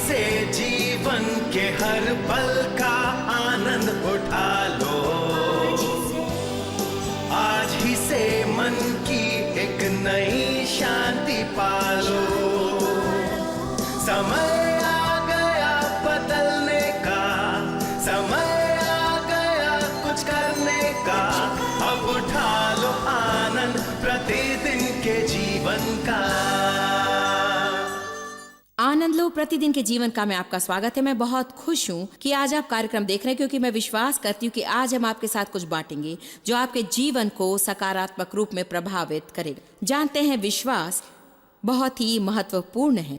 से जीवन के हर पल का आनंद उठा लो, आज ही से मन की एक नई शांति पालो। समय आ गया बदलने का, समय आ गया कुछ करने का, अब उठा लो आनंद प्रतिदिन के जीवन का। आनंद लो प्रतिदिन के जीवन का में आपका स्वागत है। मैं बहुत खुश हूँ कि आज आप कार्यक्रम देख रहे हैं, क्योंकि मैं विश्वास करती हूँ कि आज हम आपके साथ कुछ बांटेंगे जो आपके जीवन को सकारात्मक रूप में प्रभावित करेगा। जानते हैं, विश्वास बहुत ही महत्वपूर्ण है,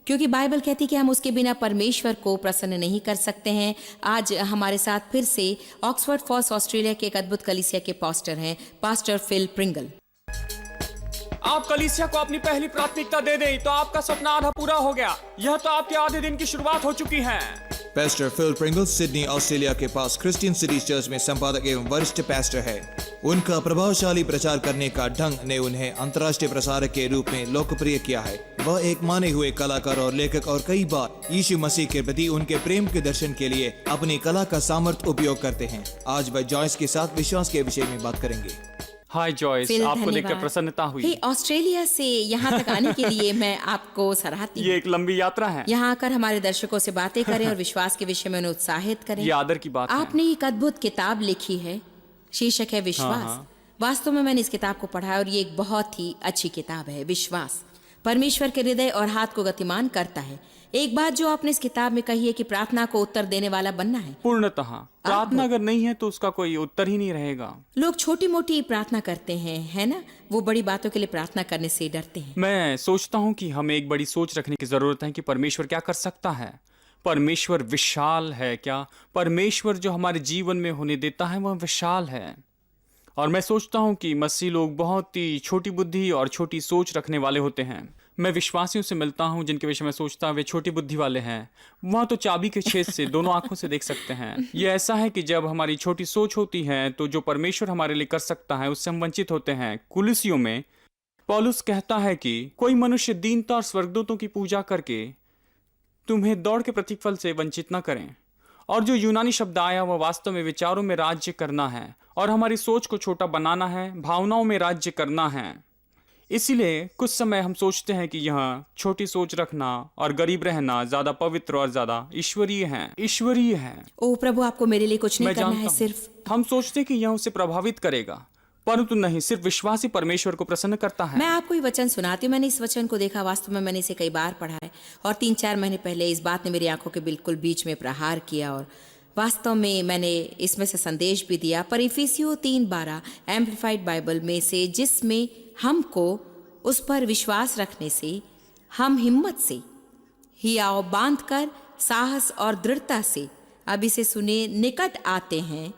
क्योंकि बाइबल कहती है कि हम उसके बिना परमेश्वर को प्रसन्न नहीं कर सकते हैं। आज हमारे साथ फिर से ऑक्सफोर्ड फॉल्स ऑस्ट्रेलिया के एक अद्भुत कलीसिया के पास्टर हैं, पास्टर फिल प्रिंगल। आप कलीसिया को अपनी पहली प्राथमिकता दे दें तो आपका सपना आधा पूरा हो गया। यह तो आपके आधे दिन की शुरुआत हो चुकी है। Pastor Phil Pringle Sydney Australia के पास क्रिश्चियन सिटीज चर्च में संपादक एवं वरिष्ठ पास्टर है। उनका प्रभावशाली प्रचार करने का ढंग ने उन्हें अंतर्राष्ट्रीय प्रसारक के रूप में लोकप्रिय किया है। वह एक माने हुए कलाकार और लेखक और कई बार यीशु मसीह के प्रति उनके प्रेम के दर्शन के लिए अपनी कला का सामर्थ्य उपयोग करते हैं। आज वह जॉयस के साथ विश्वास के विषय में बात करेंगे। हाय जॉयस, आपको देखकर प्रसन्नता हुई। ऑस्ट्रेलिया से यहाँ तक आने के लिए मैं आपको सराहती हूँ। ये एक लंबी यात्रा है। यहाँ आकर हमारे दर्शकों से बातें करें और विश्वास के विषय में उन्हें उत्साहित करें। ये आदर की बात है। आपने एक अद्भुत किताब लिखी है, शीर्षक है विश्वास। हाँ। वास्तव में मैंने इस किताब को पढ़ा है और ये एक बहुत ही अच्छी किताब है। विश्वास परमेश्वर के हृदय और हाथ को गतिमान करता है। एक बात जो आपने इस किताब में कही है कि प्रार्थना को उत्तर देने वाला बनना है। पूर्णतः प्रार्थना अगर नहीं है तो उसका कोई उत्तर ही नहीं रहेगा। लोग छोटी मोटी प्रार्थना करते हैं, है ना? वो बड़ी बातों के लिए प्रार्थना करने से डरते हैं। मैं सोचता हूँ कि हमें एक बड़ी सोच रखने की जरूरत है कि परमेश्वर क्या कर सकता है। परमेश्वर विशाल है क्या? परमेश्वर जो हमारे जीवन में होने देता है वह विशाल है। और मैं सोचता हूँ कि मसीह लोग बहुत ही छोटी बुद्धि और छोटी सोच रखने वाले होते हैं। मैं विश्वासियों से मिलता हूँ जिनके विषय में सोचता हूँ वे छोटी बुद्धि वाले हैं। वहाँ तो चाबी के छेद से दोनों आंखों से देख सकते हैं। ये ऐसा है कि जब हमारी छोटी सोच होती है तो जो परमेश्वर हमारे लिए कर सकता है उससे हम वंचित होते हैं। कुलिसियों में पौलुस कहता है कि कोई मनुष्य दीनता और स्वर्गदूतों की पूजा करके तुम्हें दौड़ के प्रतिफल से वंचित न करें। और जो यूनानी शब्द आया वह वास्तव में विचारों में राज्य करना है और हमारी सोच को छोटा बनाना है, भावनाओं में राज्य करना है। इसीलिए कुछ समय हम सोचते हैं कि यह छोटी सोच रखना और गरीब रहना ज्यादा पवित्र और ज्यादा ईश्वरीय है। ओ प्रभु, आपको मेरे लिए कुछ नहीं करना है, सिर्फ हम सोचते हैं कि यह उसे प्रभावित करेगा, परंतु नहीं, सिर्फ विश्वासी परमेश्वर को प्रसन्न करता है। मैं आपको ये वचन सुनाती हूँ। मैंने इस वचन को देखा, वास्तव में मैंने इसे कई बार पढ़ा है और 3-4 महीने पहले इस बात ने मेरी आंखों के बिल्कुल बीच में प्रहार किया और वास्तव में मैंने इसमें से संदेश भी दिया। पर इफिसियों 3:12 एम्प्लीफाइड बाइबल में से, जिसमें हमको उस पर विश्वास रखने से हम हिम्मत से हियाव बांध कर साहस और दृढ़ता से, अब इसे सुने, निकट आते हैं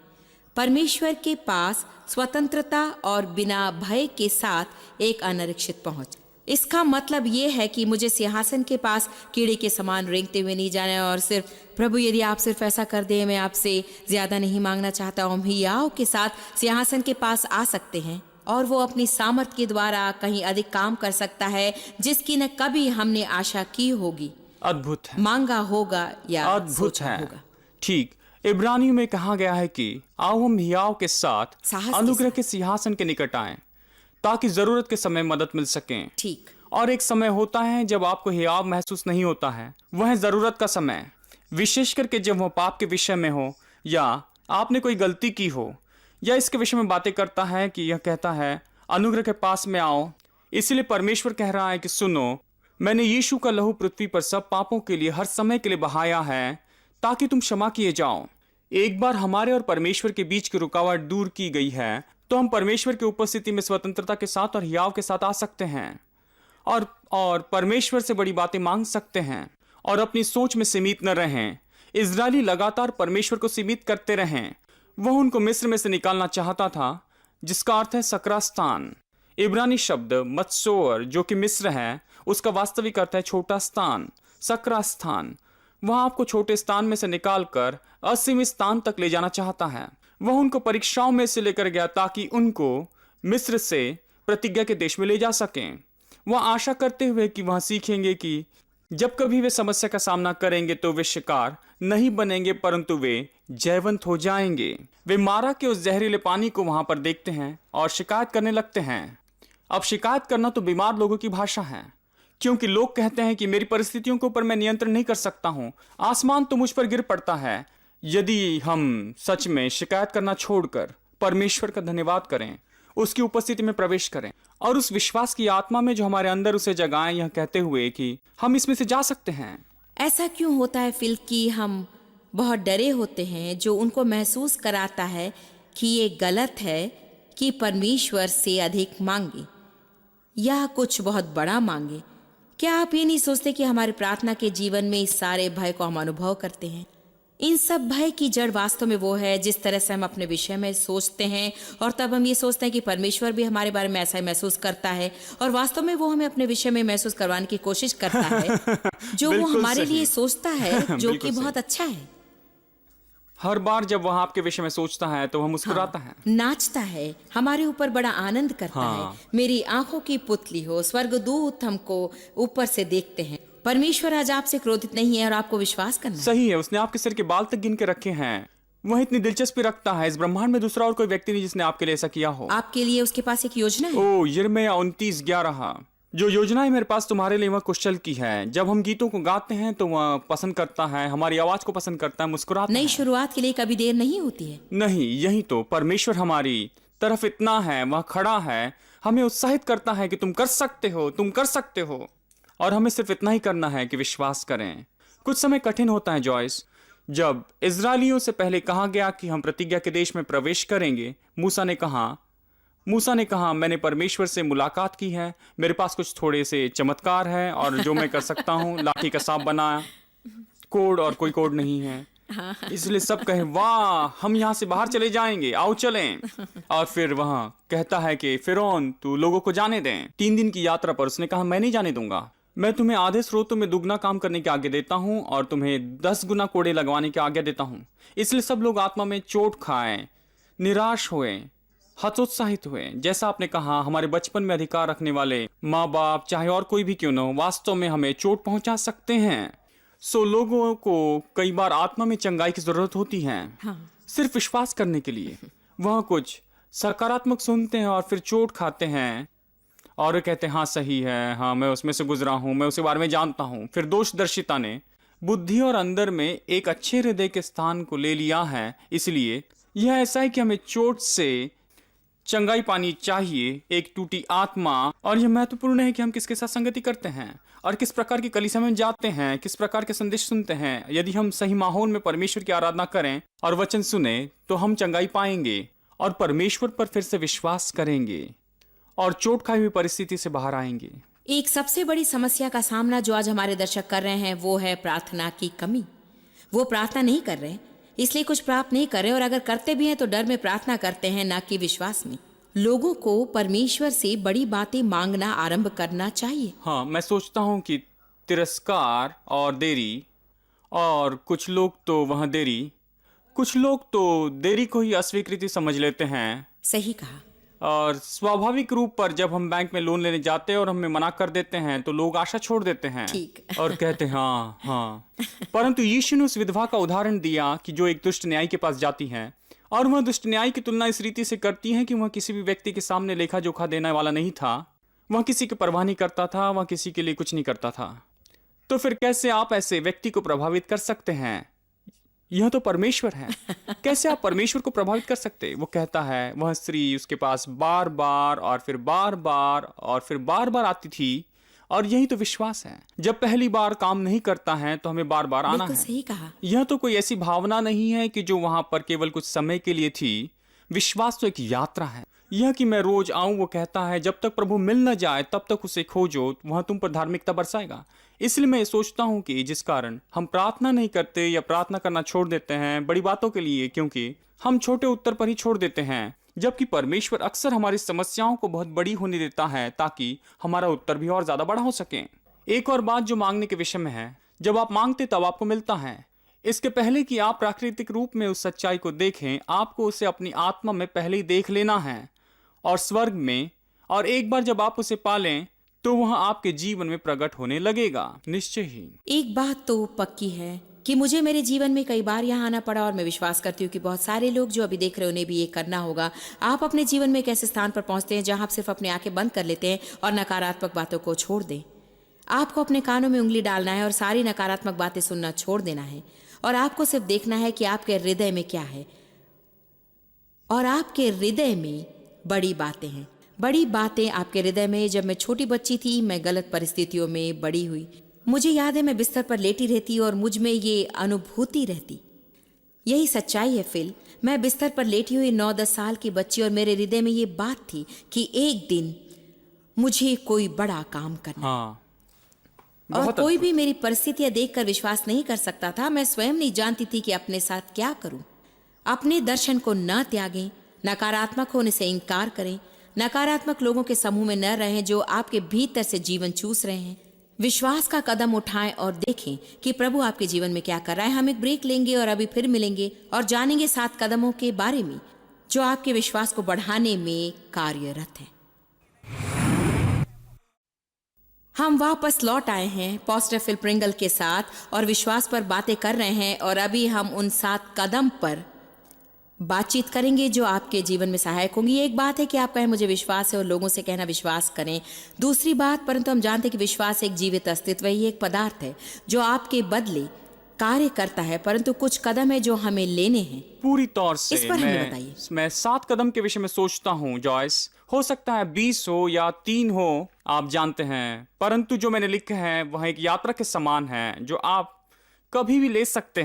परमेश्वर के पास स्वतंत्रता और बिना भय के साथ एक अनरीक्षित पहुंच। इसका मतलब ये है कि मुझे सिंहासन के पास कीड़े के समान रेंगते हुए नहीं जाना है और सिर्फ प्रभु यदि आप सिर्फ ऐसा कर दे, मैं आपसे ज्यादा नहीं मांगना चाहता। हम हियाव के साथ सिंहासन के पास आ सकते हैं और वो अपनी सामर्थ के द्वारा कहीं अधिक काम कर सकता है जिसकी न कभी हमने आशा की होगी, अद्भुत है, मांगा होगा या अद्भुत है। ठीक, इब्रानियों में कहा गया है कि आओ हम हियाव के साथ अनुग्रह के सिंहासन के निकट आएं ताकि जरूरत के समय मदद मिल सके। ठीक। और एक समय होता है जब आपको हियाव महसूस नहीं होता है, वह है जरूरत का समय, विशेष करके जब वह पाप के विषय में हो या आपने कोई गलती की हो या इसके विषय में बातें करता है कि यह कहता है अनुग्रह के पास में आओ। इसलिए परमेश्वर कह रहा है कि सुनो, मैंने यीशु का लहू पृथ्वी पर सब पापों के लिए हर समय के लिए बहाया है ताकि तुम क्षमा किए जाओ। एक बार हमारे और परमेश्वर के बीच की रुकावट दूर की गई है तो हम परमेश्वर की उपस्थिति में स्वतंत्रता के साथ और हियाव के साथ आ सकते हैं और परमेश्वर से बड़ी बातें मांग सकते हैं और अपनी सोच में सीमित न रहें। इजरायली लगातार परमेश्वर को सीमित करते रहें। वह उनको मिस्र में से निकालना चाहता था, जिसका अर्थ है सकरा स्थान। इब्रानी शब्द मत्सोर जो कि मिस्र है, उसका वास्तविक अर्थ है छोटा स्थान, सकरा स्थान। वह आपको छोटे स्थान में से निकालकर असीमित स्थान तक ले जाना चाहता है। वह उनको परीक्षाओं में से लेकर गया ताकि उनको मिस्र से प्रतिज्ञा के देश में ले जा सकें। वह आशा करते हुए कि वह सीखेंगे कि जब कभी वे समस्या का सामना करेंगे तो वे शिकार नहीं बनेंगे, परंतु वे जयवंत हो जाएंगे। वे मारा के उस जहरीले पानी को वहां पर देखते हैं और शिकायत करने लगते हैं। अब शिकायत करना तो बीमार लोगों की भाषा है, क्योंकि लोग कहते हैं कि मेरी परिस्थितियों के ऊपर मैं नियंत्रण नहीं कर सकता हूं, आसमान तो मुझ पर गिर पड़ता है। यदि हम सच में शिकायत करना छोड़कर परमेश्वर का धन्यवाद करें, उसकी उपस्थिति में प्रवेश करें और उस विश्वास की आत्मा में जो हमारे अंदर उसे जगाएं, यह कहते हुए कि हम इसमें से जा सकते हैं। ऐसा क्यों होता है फिल कि हम बहुत डरे होते हैं, जो उनको महसूस कराता है कि ये गलत है कि परमेश्वर से अधिक मांगे या कुछ बहुत बड़ा मांगे? क्या आप ये नहीं सोचते कि हमारे प्रार्थना के जीवन में इस सारे भय को हम अनुभव करते हैं? इन सब भय की जड़ वास्तव में वो है जिस तरह से हम अपने विषय में सोचते हैं, और तब हम ये सोचते हैं कि परमेश्वर भी हमारे बारे में ऐसा ही महसूस करता है, और वास्तव में वो हमें अपने विषय में महसूस करवाने की कोशिश करता है जो वो बिल्कुल हमारे सही। लिए सोचता है, जो बिल्कुल कि सही। बहुत अच्छा है। हर बार जब वह आपके विषय में सोचता है तो वह मुस्कुराता है। नाचता है, हमारे ऊपर बड़ा आनंद करता हाँ। है। मेरी आंखों की पुतली हो, स्वर्गदूत हमको ऊपर से देखते हैं। परमेश्वर आज आपसे क्रोधित नहीं है और आपको विश्वास करना है। सही है, उसने आपके सिर के बाल तक गिन के रखे हैं। वह इतनी दिलचस्पी रखता है, इस ब्रह्मांड में दूसरा और कोई व्यक्ति नहीं जिसने आपके लिए ऐसा किया हो। आपके लिए उसके पास एक योजना है। ओ यिर्मयाह 29:11, जो योजनाएं मेरे पास तुम्हारे लिए वह कुशल की है। जब हम गीतों को गाते हैं तो वह पसंद करता है, हमारी आवाज को पसंद करता है, मुस्कुराता नई है। शुरुआत के लिए कभी देर नहीं होती है। नहीं, यही तो परमेश्वर हमारी तरफ इतना है, वह खड़ा है, हमें उत्साहित करता है कि तुम कर सकते हो, तुम कर सकते हो। और हमें सिर्फ इतना ही करना है कि विश्वास करें। कुछ समय कठिन होता है जॉयस। जब इजरायलियों से पहले कहा गया कि हम प्रतिज्ञा के देश में प्रवेश करेंगे, मूसा ने कहा मैंने परमेश्वर से मुलाकात की है, मेरे पास कुछ थोड़े से चमत्कार है और जो मैं कर सकता हूँ, लाठी का सांप बनाया, कोड और कोई कोड नहीं है। इसलिए सब कहे वाह, हम यहाँ से बाहर चले जाएंगे, आओ चलें। और फिर वहां कहता है कि फिरौन तू लोगों को जाने दें। 3 दिन की यात्रा पर उसने कहा मैं नहीं जाने दूंगा, मैं तुम्हें आधे स्रोतों में दुगना काम करने की आज्ञा देता हूं और तुम्हें 10 गुना कोड़े लगवाने की आज्ञा देता हूं। इसलिए सब लोग आत्मा में चोट खाएं, निराश हुए, हतोत्साहित हुए। जैसा आपने कहा, हमारे बचपन में अधिकार रखने वाले माँ बाप, चाहे और कोई भी क्यों न हो, वास्तव में हमें चोट पहुंचा सकते हैं। सो लोगों को कई बार आत्मा में चंगाई की जरूरत होती है, सिर्फ विश्वास करने के लिए। वह कुछ सकारात्मक सुनते हैं और फिर चोट खाते हैं और वे कहते हैं हाँ सही है, हाँ मैं उसमें से गुजरा हूं, मैं उसके बारे में जानता हूं। फिर दोषदर्शिता ने बुद्धि और अंदर में एक अच्छे हृदय के स्थान को ले लिया है। इसलिए यह ऐसा है कि हमें चोट से चंगाई पानी चाहिए, एक टूटी आत्मा। और यह महत्वपूर्ण है कि हम किसके साथ संगति करते हैं और किस प्रकार की कलीसिया में जाते हैं, किस प्रकार के संदेश सुनते हैं। यदि हम सही माहौल में परमेश्वर की आराधना करें और वचन सुने तो हम चंगाई पाएंगे और परमेश्वर पर फिर से विश्वास करेंगे और चोट खाई हुई परिस्थिति से बाहर आएंगे। एक सबसे बड़ी समस्या का सामना जो आज हमारे दर्शक कर रहे हैं वो है प्रार्थना की कमी। वो प्रार्थना नहीं कर रहे, इसलिए कुछ प्राप्त नहीं कर रहे, और अगर करते भी हैं तो डर में प्रार्थना करते हैं, ना कि विश्वास में। लोगों को परमेश्वर से बड़ी बातें मांगना आरंभ करना चाहिए। हाँ, मैं सोचता हूँ कि तिरस्कार और देरी, और कुछ लोग तो देरी को ही अस्वीकृति समझ लेते हैं। सही कहा। और स्वाभाविक रूप पर जब हम बैंक में लोन लेने जाते हैं और हमें मना कर देते हैं तो लोग आशा छोड़ देते हैं ठीक। और कहते हैं हाँ हाँ। परंतु यीशु ने उस विधवा का उदाहरण दिया कि जो एक दुष्ट न्यायी के पास जाती है, और वह दुष्ट न्यायी की तुलना इस रीति से करती है कि वह किसी भी व्यक्ति के सामने लेखा जोखा देने वाला नहीं था, वह किसी की परवाह नहीं करता था, वह किसी के लिए कुछ नहीं करता था। तो फिर कैसे आप ऐसे व्यक्ति को प्रभावित कर सकते हैं? यह तो परमेश्वर है। कैसे आप परमेश्वर को प्रभावित कर सकते? वो कहता है वह स्त्री उसके पास बार बार और फिर बार बार आती थी, और यही तो विश्वास है। जब पहली बार काम नहीं करता है तो हमें बार बार आना बिल्कुल है। सही कहा। यह तो कोई ऐसी भावना नहीं है कि जो वहां पर केवल कुछ समय के लिए थी। विश्वास तो एक यात्रा है। यह कि मैं रोज आऊं, वो कहता है जब तक प्रभु मिल न जाए तब तक उसे खोजो, वह तुम पर धार्मिकता बरसाएगा। इसलिए मैं सोचता हूं कि जिस कारण हम प्रार्थना नहीं करते या प्रार्थना करना छोड़ देते हैं बड़ी बातों के लिए, क्योंकि हम छोटे उत्तर पर ही छोड़ देते हैं, जबकि परमेश्वर अक्सर हमारी समस्याओं को बहुत बड़ी होने देता है ताकि हमारा उत्तर भी और ज्यादा बड़ा हो सके। एक और बात जो मांगने के विषय में है, जब आप मांगते तब आपको मिलता है। इसके पहले कि आप प्राकृतिक रूप में उस सच्चाई को देखें, आपको उसे अपनी आत्मा में पहले ही देख लेना है और स्वर्ग में। और एक बार जब आप उसे पालें तो वह आपके जीवन में प्रकट होने लगेगा निश्चय ही। एक बात तो पक्की है कि मुझे मेरे जीवन में कई बार यहाँ आना पड़ा और मैं विश्वास करती हूँ कि बहुत सारे लोग जो अभी देख रहे हैं उन्हें भी ये करना होगा। आप अपने जीवन में एक ऐसे स्थान पर पहुँचते हैं जहाँ आप सिर्फ अपनी आंखें बंद कर लेते हैं और नकारात्मक बातों को छोड़ दें। आपको अपने कानों में उंगली डालना है और सारी नकारात्मक बातें सुनना छोड़ देना है और आपको सिर्फ देखना है कि आपके हृदय में क्या है। और आपके हृदय में बड़ी बातें हैं। बड़ी बातें आपके हृदय में। जब मैं छोटी बच्ची थी, मैं गलत परिस्थितियों में बड़ी हुई। मुझे याद है मैं बिस्तर पर लेटी रहती और मुझ में ये अनुभूति रहती। यही सच्चाई है फिल। मैं बिस्तर पर लेटी हुई 9-10 साल की बच्ची और मेरे हृदय में ये बात थी कि एक दिन मुझे कोई बड़ा काम करना। हाँ, और कोई भी मेरी परिस्थितियां देखकर विश्वास नहीं कर सकता था। मैं स्वयं नहीं जानती थी कि अपने साथ क्या करूं। अपने दर्शन को न त्यागें, नकारात्मक होने से इनकार करें, नकारात्मक लोगों के समूह में न रहें जो आपके भीतर से जीवन चूस रहे हैं। विश्वास का कदम उठाएं और देखें कि प्रभु आपके जीवन में क्या कर रहा है। हम एक ब्रेक लेंगे और अभी फिर मिलेंगे और जानेंगे 7 कदमों के बारे में जो आपके विश्वास को बढ़ाने में कार्यरत हैं। हम वापस लौट आए हैं पास्टर फिल प्रिंगल के साथ और विश्वास पर बातें कर रहे हैं और अभी हम उन 7 कदम पर बातचीत करेंगे जो आपके जीवन में सहायक होंगी। एक बात है कि आप कहें मुझे विश्वास है और लोगों से कहना विश्वास करें। दूसरी बात, परंतु हम जानते हैं कि विश्वास एक जीवित अस्तित्व है। ये एक पदार्थ है जो आपके बदले कार्य करता है, परंतु कुछ कदम है जो हमें लेने हैं। पूरी तौर से इस पर हमें बताइए। मैं 7 कदम के विषय में सोचता हूँ जॉयस। हो सकता है 20 हो या 3 हो, आप जानते हैं, परंतु जो मैंने लिखा है वह एक यात्रा के समान है जो आप कभी भी ले सकते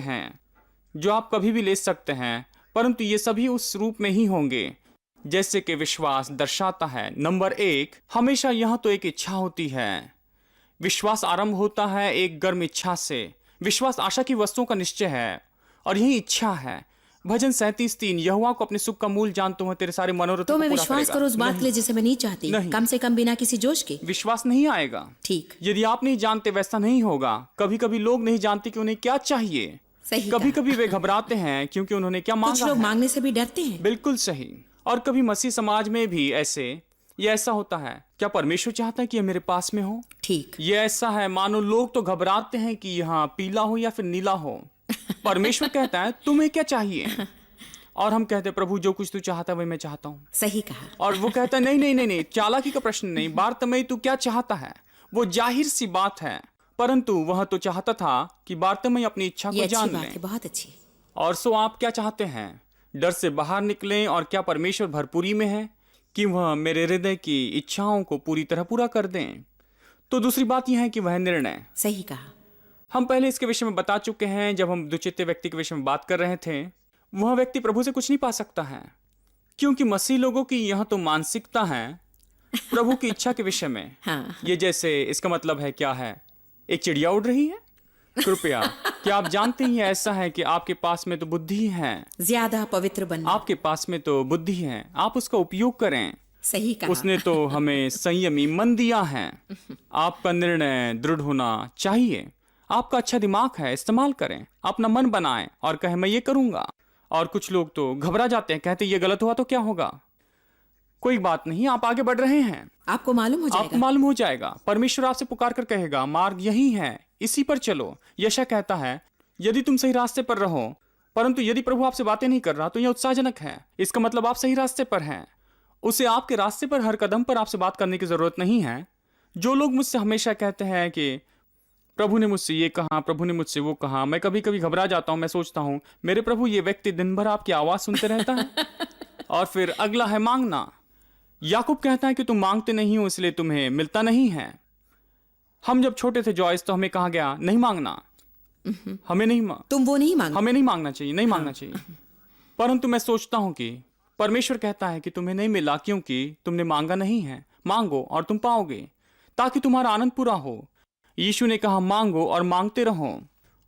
हैं, परंतु ये सभी उस रूप में ही होंगे जैसे कि विश्वास दर्शाता है। नंबर 1, हमेशा यहाँ तो एक इच्छा होती है। विश्वास आरंभ होता है एक गर्म इच्छा से। विश्वास आशा की वस्तुओं का निश्चय है और यही इच्छा है। भजन 37:3, यहोवा को अपने सुख का मूल जानता हूं, तेरे सारे मनोरथ तो मैं विश्वास करूं उस बात के लिए जिसे मैं नहीं चाहती, कम से कम बिना किसी जोश के। विश्वास नहीं आएगा। ठीक। यदि आप नहीं जानते वैसा नहीं होगा। कभी कभी लोग नहीं जानते कि उन्हें क्या चाहिए। सही। कभी कभी वे घबराते हैं क्योंकि उन्होंने क्या मांगा। कुछ लोग मांगने से भी डरते हैं। बिल्कुल सही। और कभी मसीह समाज में भी ऐसा होता है। क्या परमेश्वर चाहता है कि यह मेरे पास में हो? ठीक। ये ऐसा है मानो लोग तो घबराते हैं कि यहाँ पीला हो या फिर नीला हो। परमेश्वर कहता है तुम्हें क्या चाहिए? और हम कहते हैं प्रभु जो कुछ तू चाहता है वही मैं चाहता हूँ। सही कहा। और वो कहता है नहीं, चालाकी का प्रश्न नहीं, बारतमई तू क्या चाहता है? वो जाहिर सी बात है, परंतु वह तो चाहता था कि बारतमई अपनी इच्छा को जान ले। बहुत अच्छी। और सो आप क्या चाहते हैं? डर से बाहर निकलें। और क्या परमेश्वर भरपूरी में है कि वह मेरे हृदय की इच्छाओं को पूरी तरह पूरा कर दें? तो दूसरी बात यह है कि वह निर्णय। सही कहा। हम पहले इसके विषय में बता चुके हैं जब हम दुचित्ते व्यक्ति के विषय में बात कर रहे थे। वह व्यक्ति प्रभु से कुछ नहीं पा सकता है क्योंकि मसीह लोगों की यह तो मानसिकता है प्रभु की इच्छा के विषय में। हाँ। ये जैसे इसका मतलब है क्या है? एक चिड़िया उड़ रही है। कृपया क्या आप जानते हैं ऐसा है कि आपके पास में तो बुद्धि है, ज्यादा पवित्र बनना। आपके पास में तो बुद्धि है, आप उसका उपयोग करें। सही कहा। उसने तो हमें संयमी मन दिया है। आपका निर्णय दृढ़ होना चाहिए। आपका अच्छा दिमाग है, इस्तेमाल करें। अपना मन बनाएं और कहें मैं ये करूंगा। और कुछ लोग तो घबरा जाते हैं, कहते ये गलत हुआ तो क्या होगा? कोई बात नहीं, आप आगे बढ़ रहे हैं। आपको मालूम हो जाएगा। आपको मालूम हो जाएगा। परमेश्वर आपसे पुकार कर कहेगा मार्ग यही है, इसी पर चलो। यशा कहता है यदि तुम सही रास्ते पर रहो, परंतु यदि प्रभु आपसे बातें नहीं कर रहा तो यह उत्साहजनक है। इसका मतलब आप सही रास्ते पर हैं। उसे आपके रास्ते पर हर कदम पर आपसे बात करने की जरूरत नहीं है। जो लोग मुझसे हमेशा कहते हैं कि प्रभु ने मुझसे ये कहा, प्रभु ने मुझसे वो कहा, मैं कभी कभी घबरा जाता हूं। मैं सोचता हूं मेरे प्रभु ये व्यक्ति दिन भर आपकी आवाज सुनते रहता है। और फिर अगला है मांगना। याकूब कहता है कि तुम मांगते नहीं हो इसलिए तुम्हें मिलता नहीं है। हम जब छोटे थे जॉयस तो हमें कहा गया नहीं मांगना, हमें नहीं तुम वो नहीं मांगना, हमें नहीं मांगना चाहिए, नहीं मांगना चाहिए। परंतु मैं सोचता हूं कि परमेश्वर कहता है कि तुम्हें नहीं मिला क्योंकि तुमने मांगा नहीं है। मांगो और तुम पाओगे ताकि तुम्हारा आनंद पूरा हो। यीशु ने कहा मांगो और मांगते रहो।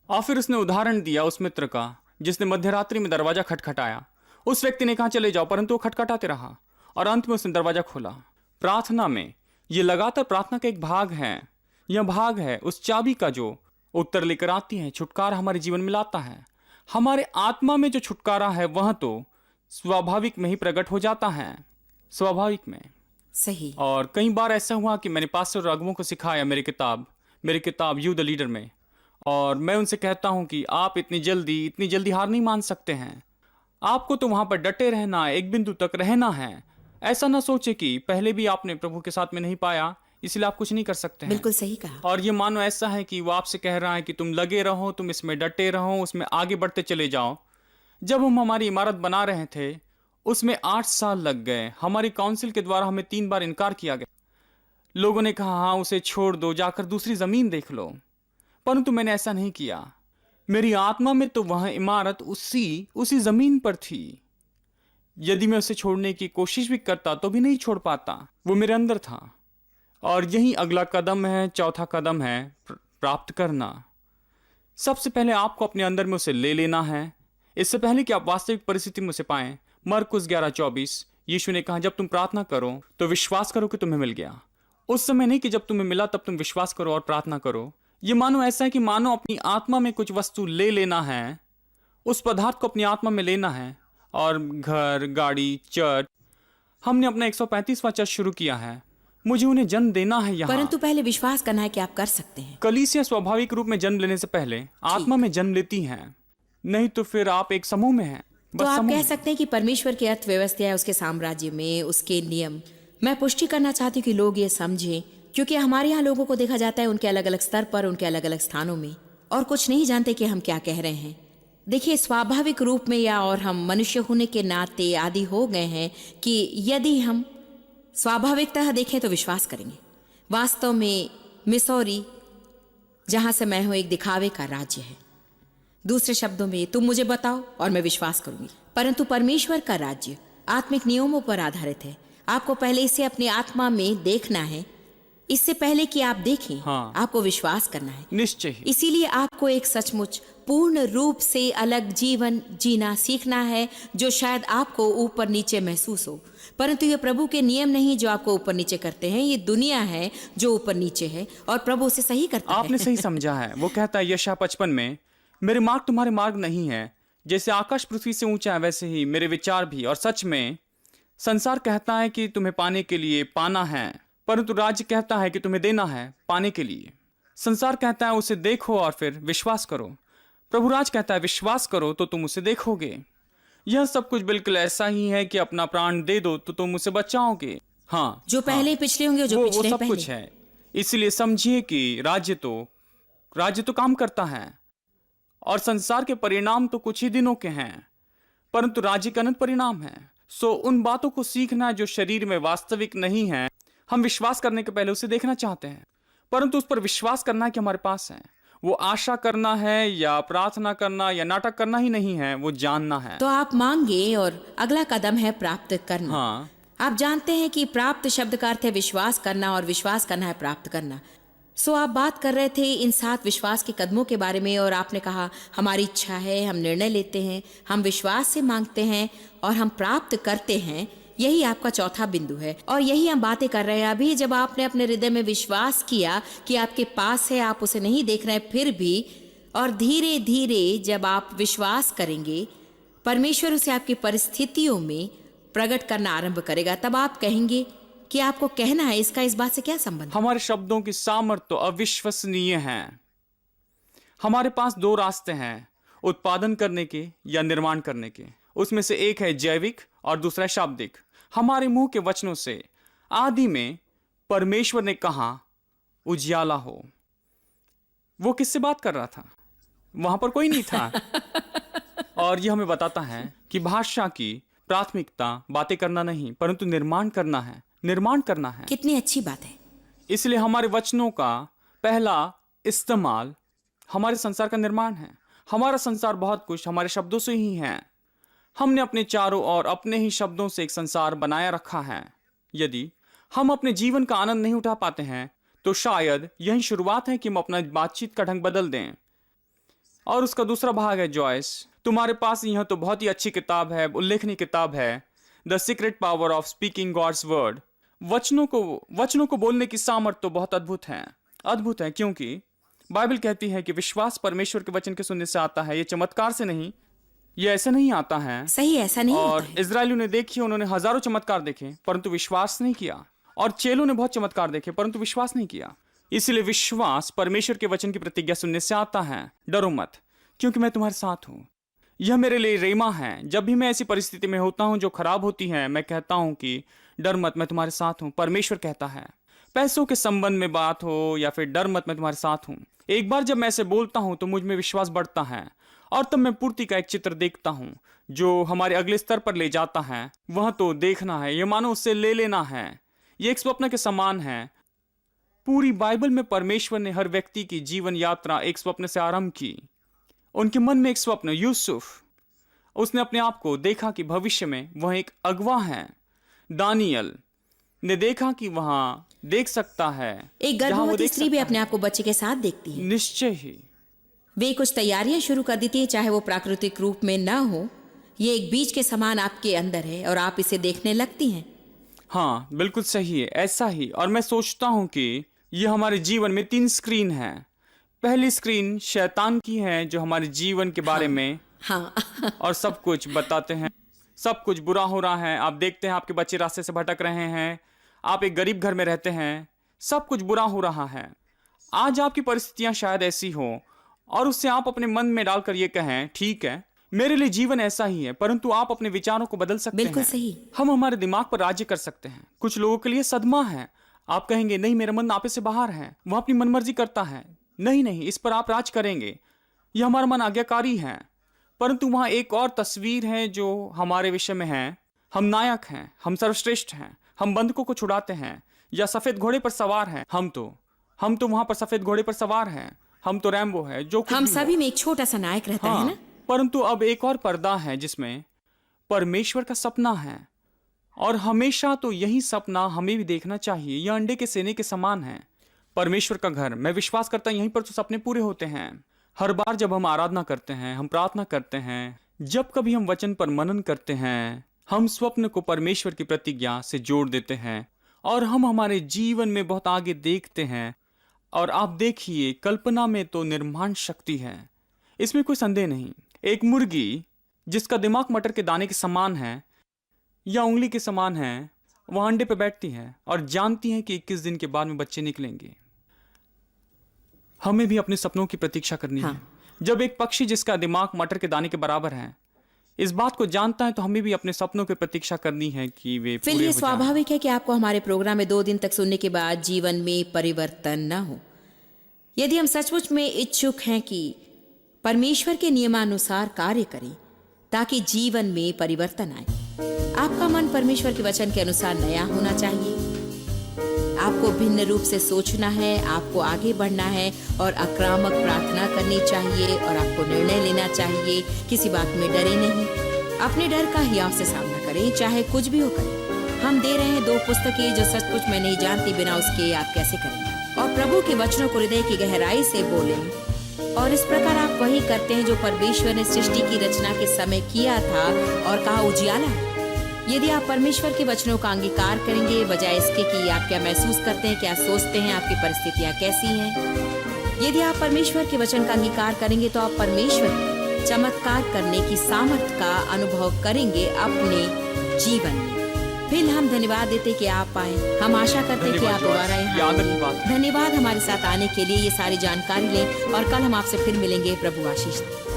और फिर उसने उदाहरण दिया उस मित्र का जिसने मध्यरात्रि में दरवाजा खटखटाया। उस व्यक्ति ने कहा चले जाओ, परंतु वो खटखटाते रहा और अंत में उसने दरवाजा खोला। प्रार्थना में यह लगातार प्रार्थना का एक भाग है। यह भाग है उस चाबी का जो उत्तर लेकर आती है, छुटकारा हमारे जीवन में लाता है। हमारे आत्मा में जो छुटकारा है वह तो स्वाभाविक में ही प्रकट हो जाता है, स्वाभाविक में। सही। और कई बार ऐसा हुआ कि मैंने पास्टर और अगुओं को सिखाया मेरी किताब यू द लीडर में, और मैं उनसे कहता हूं कि आप इतनी जल्दी हार नहीं मान सकते हैं। आपको तो वहां पर डटे रहना है, एक बिंदु तक रहना है। ऐसा ना सोचे कि पहले भी आपने प्रभु के साथ में नहीं पाया इसलिए आप कुछ नहीं कर सकते हैं। बिल्कुल सही कहा। और ये मानो ऐसा है कि वो आपसे कह रहा है कि तुम लगे रहो, तुम इसमें डटे रहो, उसमें आगे बढ़ते चले जाओ। जब हम हमारी इमारत बना रहे थे उसमें 8 साल लग गए। हमारी काउंसिल के द्वारा हमें 3 बार इनकार किया गया। लोगों ने कहा हाँ उसे छोड़ दो, जाकर दूसरी जमीन देख लो, परंतु मैंने ऐसा नहीं किया। मेरी आत्मा में तो वह इमारत उसी जमीन पर थी। यदि मैं उसे छोड़ने की कोशिश भी करता तो भी नहीं छोड़ पाता, वो मेरे अंदर था। और यही अगला कदम है, चौथा कदम है प्राप्त करना। सबसे पहले आपको अपने अंदर में उसे ले लेना है, इससे पहले कि आप वास्तविक परिस्थिति में उसे पाएं। मरकुस 11:24 यीशु ने कहा जब तुम प्रार्थना करो तो विश्वास करो कि तुम्हें मिल गया। उस समय नहीं कि जब तुम्हें मिला तब तुम विश्वास करो और प्रार्थना करो। ये मानो ऐसा है कि मानो अपनी आत्मा में कुछ वस्तु ले लेना है, उस पदार्थ को अपनी आत्मा में लेना है। और घर, गाड़ी, चर्च, हमने अपना 135वां चर्च शुरू किया है। मुझे उन्हें जन्म देना है यहाँ। परंतु पहले विश्वास करना है कि आप कर सकते हैं। कलीसिया स्वाभाविक रूप में जन्म लेने से पहले आत्मा में जन्म लेती है, नहीं तो फिर आप एक समूह में हैं। तो आप कह सकते हैं कि परमेश्वर की अर्थव्यवस्था है, उसके साम्राज्य में उसके नियम। मैं पुष्टि करना चाहती हूँ कि लोग ये समझें, क्योंकि हमारे यहाँ लोगों को देखा जाता है उनके अलग अलग स्तर पर, उनके अलग अलग स्थानों में, और कुछ नहीं जानते कि हम क्या कह रहे हैं। देखिए, स्वाभाविक रूप में या और हम मनुष्य होने के नाते आदि हो गए हैं कि यदि हम स्वाभाविकतः देखें तो विश्वास करेंगे। वास्तव में मिसौरी, जहां से मैं हूं, एक दिखावे का राज्य है। दूसरे शब्दों में, तुम मुझे बताओ और मैं विश्वास करूंगी। परंतु परमेश्वर का राज्य आत्मिक नियमों पर आधारित है। आपको पहले इसे अपनी आत्मा में देखना है। इससे पहले कि आप देखें, हाँ। आपको विश्वास करना है। निश्चय ही। इसीलिए आपको एक सचमुच पूर्ण रूप से अलग जीवन जीना सीखना है, जो शायद आपको ऊपर नीचे महसूस हो। परंतु ये प्रभु के नियम नहीं जो आपको ऊपर नीचे करते हैं, ये दुनिया है जो ऊपर नीचे है, और प्रभु उसे सही करता है। आपने सही समझा है। वो कहता है यशायाह 55 में, मेरे मार्ग तुम्हारे मार्ग नहीं है। जैसे आकाश पृथ्वी से ऊंचा है वैसे ही मेरे विचार भी। और सच में संसार कहता है कि तुम्हें पाने के लिए पाना है, परंतु राज्य कहता है कि तुम्हें देना है पाने के लिए। संसार कहता है उसे देखो और फिर विश्वास करो। प्रभु राज कहता है विश्वास करो तो तुम उसे देखोगे। यह सब कुछ बिल्कुल ऐसा ही है कि अपना प्राण दे दो तो तुम उसे बचाओगे। हाँ, जो पहले पिछले होंगे, जो वो पिछले सब पहले। कुछ है। इसलिए समझिए कि राज्य तो काम करता है, और संसार के परिणाम तो कुछ ही दिनों के हैं, परंतु राज्य का अनंत परिणाम है। सो उन बातों को सीखना जो शरीर में वास्तविक नहीं है। हम विश्वास करने के पहले उसे देखना चाहते हैं, परंतु उस पर विश्वास करना कि हमारे पास है। वो आशा करना है या प्रार्थना करना या नाटक करना ही नहीं है, वो जानना है। तो आप मांगे और अगला कदम है प्राप्त करना। हाँ। आप जानते हैं कि प्राप्त शब्द का अर्थ है विश्वास करना, और विश्वास करना है प्राप्त करना। सो आप बात कर रहे थे इन 7 विश्वास के कदमों के बारे में, और आपने कहा हमारी इच्छा है, हम निर्णय लेते हैं, हम विश्वास से मांगते हैं और हम प्राप्त करते हैं। यही आपका चौथा बिंदु है, और यही हम बातें कर रहे हैं अभी। जब आपने अपने हृदय में विश्वास किया कि आपके पास है, आप उसे नहीं देख रहे हैं फिर भी, और धीरे धीरे जब आप विश्वास करेंगे, परमेश्वर उसे आपकी परिस्थितियों में प्रकट करना आरंभ करेगा। तब आप कहेंगे कि आपको कहना है, इसका इस बात से क्या संबंध? हमारे शब्दों की सामर्थ्य तो अविश्वसनीय है। हमारे पास 2 रास्ते हैं, उत्पादन करने के या निर्माण करने के। उसमें से एक है जैविक और दूसरा शाब्दिक। हमारे मुंह के वचनों से आदि में परमेश्वर ने कहा उजियाला हो। वो किससे बात कर रहा था? वहां पर कोई नहीं था। और यह हमें बताता है कि भाषा की प्राथमिकता बातें करना नहीं, परंतु निर्माण करना है। निर्माण करना है। कितनी अच्छी बात है। इसलिए हमारे वचनों का पहला इस्तेमाल हमारे संसार का निर्माण है। हमारा संसार बहुत कुछ हमारे शब्दों से ही है। हमने अपने चारों ओर अपने ही शब्दों से एक संसार बनाया रखा है। यदि हम अपने जीवन का आनंद नहीं उठा पाते हैं तो शायद यही शुरुआत है कि हम अपना बातचीत का ढंग बदल दें। और उसका दूसरा भाग है जॉयस। तुम्हारे पास यह तो बहुत ही अच्छी किताब है, उल्लेखनीय किताब है, the secret power of speaking God's word. वचनों को बोलने की सामर्थ्य तो बहुत अद्भुत है, क्योंकि बाइबल कहती है कि विश्वास परमेश्वर के वचन के सुनने से आता है, ये चमत्कार से नहीं, ये ऐसे नहीं आता है। सही, ऐसा नहीं और होता है। इजरायलियों ने देखी, उन्होंने हजारों चमत्कार देखे परंतु विश्वास नहीं किया। और चेलों ने बहुत चमत्कार देखे परंतु विश्वास नहीं किया। इसलिए विश्वास परमेश्वर के वचन की प्रतिज्ञा सुनने से आता है। डरो मत, क्योंकि मैं तुम्हारे साथ हूं। यह मेरे लिए रेमा है। जब भी मैं ऐसी परिस्थिति में होता हूं जो खराब होती है, मैं कहता हूं कि डर मत, मैं तुम्हारे साथ हूं। परमेश्वर कहता है, पैसों के संबंध में बात हो या फिर डर मत, मैं तुम्हारे साथ हूं। एक बार जब मैं ऐसे बोलता हूं तो मुझ में विश्वास बढ़ता है और तब मैं पूर्ति का एक चित्र देखता हूं जो हमारे अगले स्तर पर ले जाता है। वह तो देखना है, यह मानो उससे ले लेना है। यह एक स्वप्न के समान है। पूरी बाइबल में परमेश्वर ने हर व्यक्ति की जीवन यात्रा एक स्वप्न से आरंभ की। उनके मन में एक स्वप्न, यूसुफ, उसने अपने आप को देखा कि भविष्य में वह एक अगवा है। दानियल ने देखा कि वहां देख सकता है, एक जहां वो गर्भवती देख स्त्री भी सकता अपने आप को बच्चे के साथ देखती है। है। निश्चय ही वे कुछ तैयारियां शुरू कर देती है, चाहे वो प्राकृतिक रूप में ना हो। ये एक बीज के समान आपके अंदर है और आप इसे देखने लगती हैं। हाँ, बिल्कुल सही है, ऐसा ही। और मैं सोचता हूं कि यह हमारे जीवन में 3 स्क्रीन है। पहली स्क्रीन शैतान की है जो हमारे जीवन के बारे में हाँ और सब कुछ बताते हैं। सब कुछ बुरा हो रहा है। आप देखते हैं आपके बच्चे रास्ते से भटक रहे हैं, आप एक गरीब घर में रहते हैं, सब कुछ बुरा हो रहा है। आज आपकी परिस्थितियां शायद ऐसी हो और उससे आप अपने मन में डालकर ये कहें, ठीक है मेरे लिए जीवन ऐसा ही है, परंतु आप अपने विचारों को बदल सकते हैं। बिल्कुल सही। हम हमारे दिमाग पर राज्य कर सकते हैं। कुछ लोगों के लिए सदमा है। आप कहेंगे नहीं, मेरा मन आपे से बाहर है, वह अपनी मनमर्जी करता है। नहीं नहीं, इस पर आप राज करेंगे। यह हमारा मन आज्ञाकारी है। परंतु वहां एक और तस्वीर है जो हमारे विषय में है। हम नायक हैं, हम सर्वश्रेष्ठ हैं, हम बंधकों को छुड़ाते हैं या सफेद घोड़े पर सवार हैं। हम तो वहां पर सफेद घोड़े पर सवार हैं। हम तो रैम्बो है, जो कुछ हम भी हो। सभी में एक छोटा सा नायक रहता है ना। परंतु अब एक और पर्दा है जिसमें परमेश्वर का सपना है और हमेशा तो यही सपना हमें भी देखना चाहिए। यह अंडे के सेने के समान है। परमेश्वर का घर, मैं विश्वास करता हूं यहीं पर तो सपने पूरे होते हैं। हर बार जब हम आराधना करते हैं, हम प्रार्थना करते हैं, जब कभी हम वचन पर मनन करते हैं, हम स्वप्न को परमेश्वर की प्रतिज्ञा से जोड़ देते हैं और हम हमारे जीवन में बहुत आगे देखते हैं। और आप देखिए, कल्पना में तो निर्माण शक्ति है, इसमें कोई संदेह नहीं। एक मुर्गी जिसका दिमाग मटर के दाने के समान है या उंगली के समान है, वह अंडे पर बैठती है और जानती है कि 21 दिन के बाद में बच्चे निकलेंगे। हमें भी अपने सपनों की प्रतीक्षा करनी है। जब एक पक्षी जिसका दिमाग मटर के दाने के बराबर है इस बात को जानता है, तो हमें भी अपने सपनों की प्रतीक्षा करनी है कि वे फिर पूरे ये हो जाएं। स्वाभाविक है कि आपको हमारे प्रोग्राम में 2 दिन तक सुनने के बाद जीवन में परिवर्तन न हो। यदि हम सचमुच में इच्छुक हैं कि परमेश्वर के नियमानुसार कार्य करें ताकि जीवन में परिवर्तन आए, आपका मन परमेश्वर के वचन के अनुसार नया होना चाहिए। आपको भिन्न रूप से सोचना है, आपको आगे बढ़ना है और आक्रामक प्रार्थना करनी चाहिए और आपको निर्णय लेना चाहिए। किसी बात में डरे नहीं, अपने डर का हियाव से सामना करें, चाहे कुछ भी हो करें। हम दे रहे हैं 2 पुस्तकें जो सचमुच मैं नहीं जानती, बिना उसके आप कैसे करेंगे। और प्रभु के वचनों को हृदय की गहराई से बोलें। और इस प्रकार आप वही करते हैं जो परमेश्वर ने सृष्टि की रचना के समय किया था और कहा उजियाला है। यदि आप परमेश्वर के वचनों का अंगीकार करेंगे, बजाय इसके कि आप क्या महसूस करते हैं, क्या सोचते हैं, आपकी परिस्थितियां कैसी हैं, यदि आप परमेश्वर के वचन का अंगीकार करेंगे तो आप परमेश्वर चमत्कार करने की सामर्थ्य का अनुभव करेंगे अपने जीवन में। फिर हम धन्यवाद देते कि आप आए। हम आशा करते हैं कि आप दोबारा यहाँ आएंगे। धन्यवाद हमारे साथ आने के लिए। ये सारी जानकारी लें और कल हम आपसे फिर मिलेंगे। प्रभु आशीष दे।